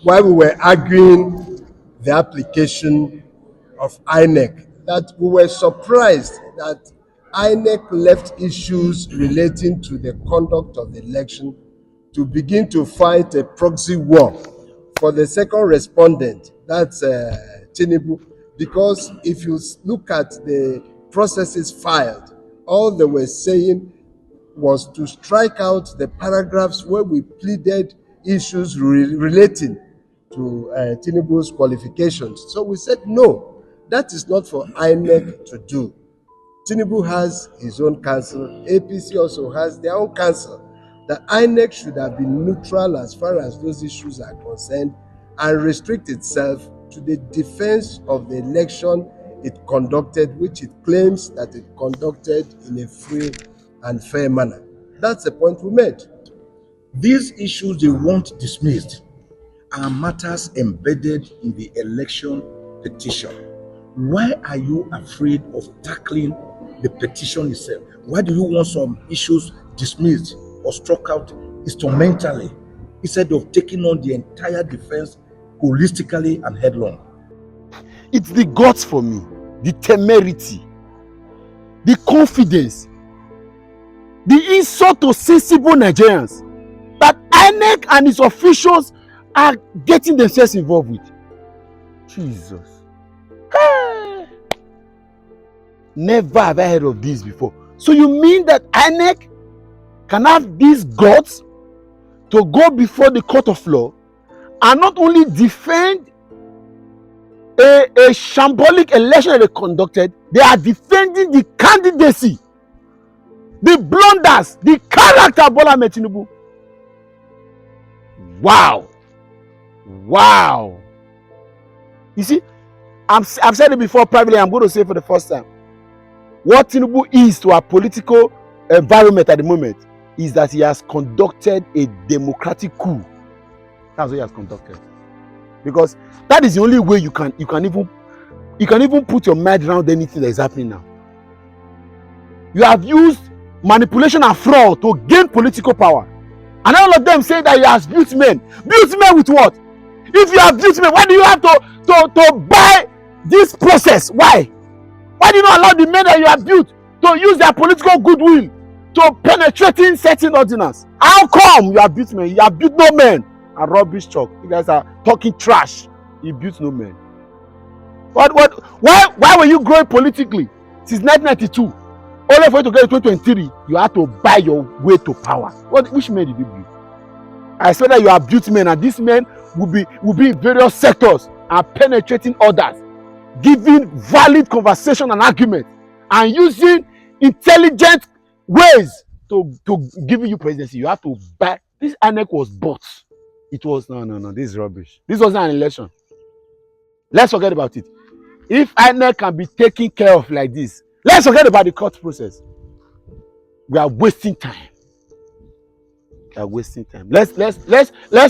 while we were arguing the application of INEC, that we were surprised that INEC left issues relating to the conduct of the election to begin to fight a proxy war for the second respondent, that's Tinubu, because if you look at the processes filed, all they were saying was to strike out the paragraphs where we pleaded issues relating to Tinubu's qualifications. So we said, no, that is not for INEC to do. Tinubu has his own council, APC also has their own council. The INEC should have been neutral as far as those issues are concerned and restrict itself to the defense of the election it conducted, which it claims that it conducted in a free and fair manner. That's the point we made. These issues they want dismissed are matters embedded in the election petition. Why are you afraid of tackling the petition itself? Why do you want some issues dismissed or struck out instrumentally instead of taking on the entire defense holistically and headlong? It's the guts for me, the temerity, the confidence, the insult to sensible Nigerians that INEC and its officials are getting themselves involved with. Jesus. Hey. Never have I heard of this before. So you mean that INEC can have these guts to go before the court of law and not only defend a shambolic election that they conducted, they are defending the candidacy, the blunders, the character of Bola Ahmed Tinubu. Wow. Wow. You see, I've said it before privately, I'm going to say it for the first time. What Tinubu is to our political environment at the moment is that he has conducted a democratic coup. That's what he has conducted. Because that is the only way you can even put your mind around anything that is happening now. You have used manipulation and fraud to gain political power. And all of them say that he has built men. Built men with what? If you have built men, why do you have to buy this process? Why? Why do you not allow the men that you have built to use their political goodwill to penetrating certain ordinance? How come you have built men? You have built no men. And rubbish chalk. You guys are talking trash. You built no men. Why were you growing politically since 1992? Only for you to get to 2023, you had to buy your way to power. Which men did you build? I said that you have built men, and these men will be in various sectors and penetrating others, giving valid conversation and argument, and using intelligent ways to give you presidency. You have to buy. This INEC was bought. It was no. This is rubbish. This wasn't an election. Let's forget about it. If INEC can be taken care of like this, let's forget about the court process. We are wasting time. We are wasting time. Let's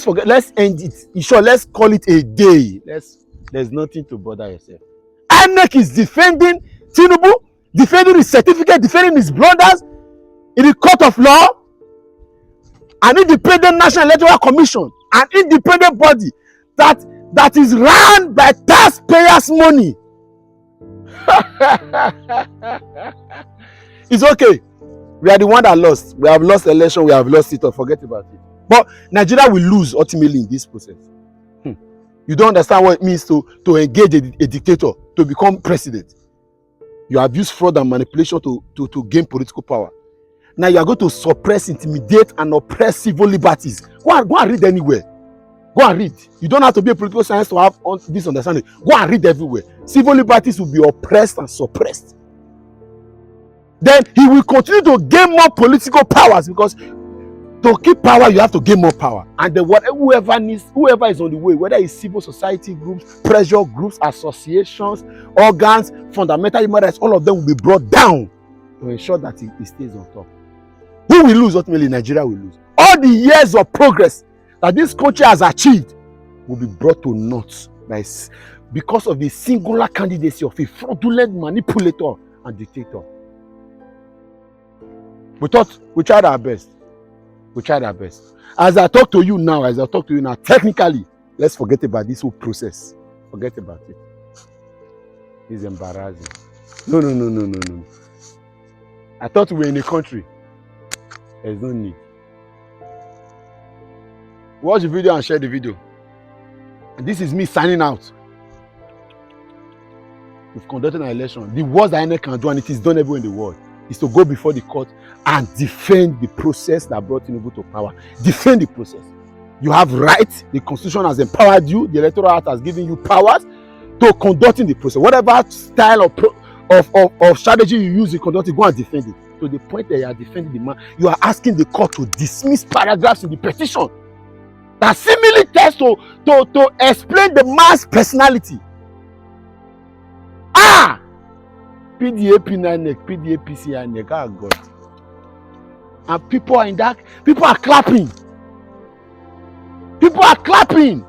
forget. Let's end it. In short, let's call it a day. There's nothing to bother yourself. INEC is defending Tinubu, defending his certificate, defending his blunders in the court of law. An independent National Electoral Commission, an independent body that is run by taxpayers' money. It's okay. We are the one that lost. We have lost the election. We have lost it. Or forget about it. But Nigeria will lose ultimately in this process. You don't understand what it means to engage a dictator to become president. You have used fraud and manipulation to gain political power. Now you are going to suppress, intimidate, and oppress civil liberties. Go and read anywhere. Go and read. You don't have to be a political science to have this understanding. Go and read everywhere. Civil liberties will be oppressed and suppressed. Then he will continue to gain more political powers, because to keep power, you have to gain more power. And then whoever is on the way, whether it's civil society groups, pressure groups, associations, organs, fundamental human rights, all of them will be brought down to ensure that he stays on top. Who will lose? Ultimately, Nigeria will lose. All the years of progress that this country has achieved will be brought to naught because of the singular candidacy of a fraudulent manipulator and dictator. We tried our best. We tried our best. As I talk to you now, technically, Let's forget about this whole process. Forget about it. It's embarrassing. No. I thought we were in a country. There's no need. Watch the video and share the video. And this is me signing out. We've conducted an election. The worst that INEC can do, and it is done everywhere in the world, is to go before the court and defend the process that brought Tinubu to power. Defend the process. You have rights. The Constitution has empowered you. The Electoral Act has given you powers to conducting the process. Whatever style of strategy you use to conduct it, go and defend it. To the point that you are defending the man, you are asking the court to dismiss paragraphs in the petition that seemingly tends to explain the man's personality. PDAP, INEC, PDAPC, INEC, oh God. And people are in that, people are clapping. People are clapping.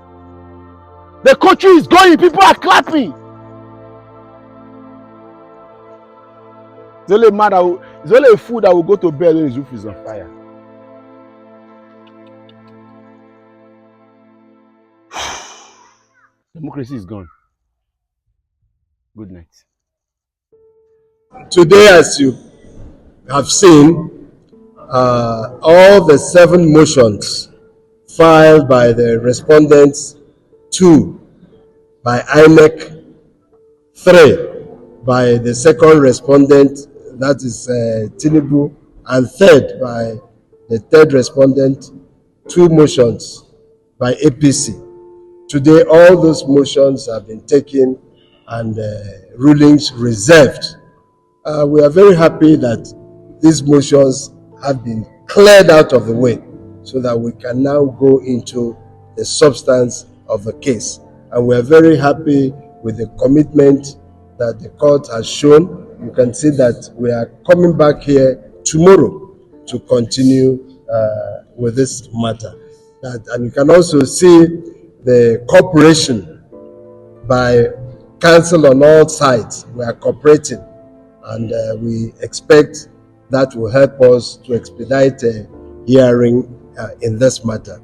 The country is going, people are clapping. It's only it's only a fool that will go to bed when his roof is on fire. Democracy is gone. Good night. Today, as you have seen, all the 7 motions filed by the respondents, 2 by INEC, 3 by the second respondent, that is Tinubu, and 3rd by the 3rd respondent, 2 motions by APC. Today, all those motions have been taken and rulings reserved. We are very happy that these motions have been cleared out of the way so that we can now go into the substance of the case. And we are very happy with the commitment that the court has shown. You can see that we are coming back here tomorrow to continue with this matter. And you can also see the cooperation by counsel on all sides. We are cooperating, and we expect that will help us to expedite a hearing in this matter.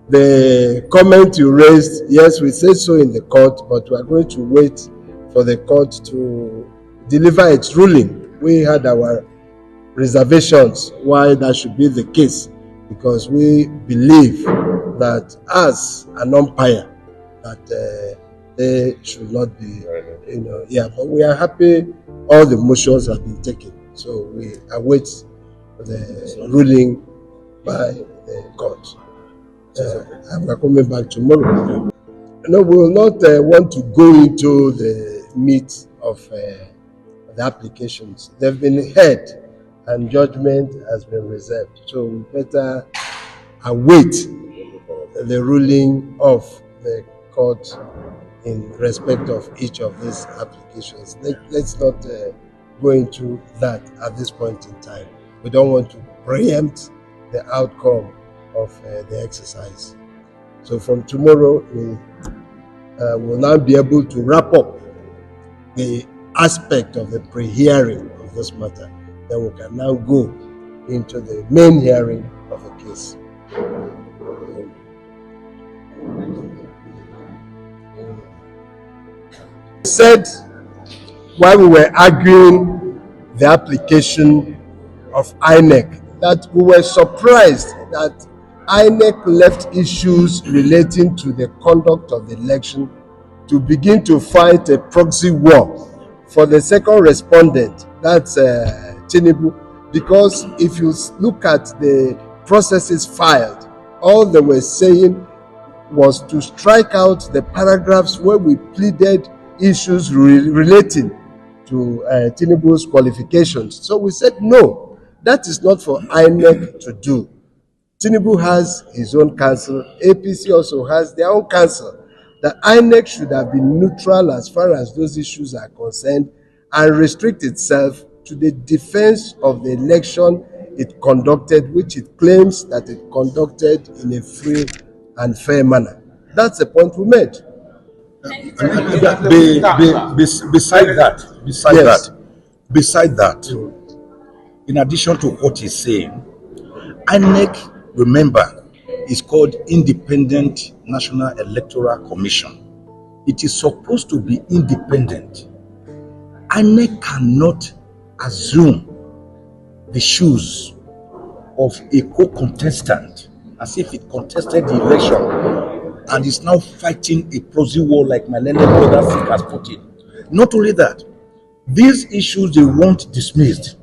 The comment you raised, yes, we said so in the court, but we are going to wait for the court to deliver its ruling. We had our reservations why that should be the case, because we believe that as an umpire, that they should not be, but we are happy all the motions have been taken. So we await the ruling by the court. And we're coming back tomorrow. No, we will not want to go into the meat of the applications. They've been heard and judgment has been reserved. So we better await the ruling of the court in respect of each of these applications. Let's not go into that at this point in time. We don't want to preempt the outcome of the exercise. So from tomorrow, we will now be able to wrap up the aspect of the pre-hearing of this matter. Then we can now go into the main hearing of the case. Said while we were arguing the application of INEC that we were surprised that INEC left issues relating to the conduct of the election to begin to fight a proxy war for the second respondent, that's Tinubu, because if you look at the processes filed, all they were saying was to strike out the paragraphs where we pleaded issues relating to Tinubu's qualifications. So we said, no, that is not for INEC to do. Tinubu has his own counsel. APC also has their own counsel. The INEC should have been neutral as far as those issues are concerned and restrict itself to the defense of the election it conducted, which it claims that it conducted in a free and fair manner. That's the point we made. Beside that, in addition to what he's saying, INEC, remember, is called Independent National Electoral Commission. It is supposed to be independent. INEC cannot assume the shoes of a co-contestant as if it contested the election and is now fighting a proxy war like my learned brother Sik has put it. Not only that, these issues they want dismissed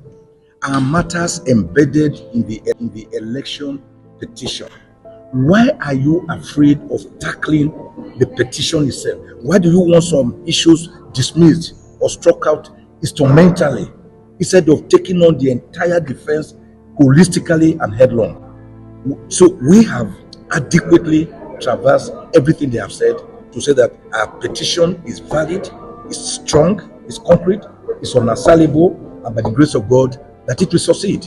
are matters embedded in the election petition. Why are you afraid of tackling the petition itself? Why do you want some issues dismissed or struck out instrumentally instead of taking on the entire defense holistically and headlong? So we have adequately traversed everything they have said to say that our petition is valid, is strong, is concrete, is unassailable, and by the grace of God, that it will succeed.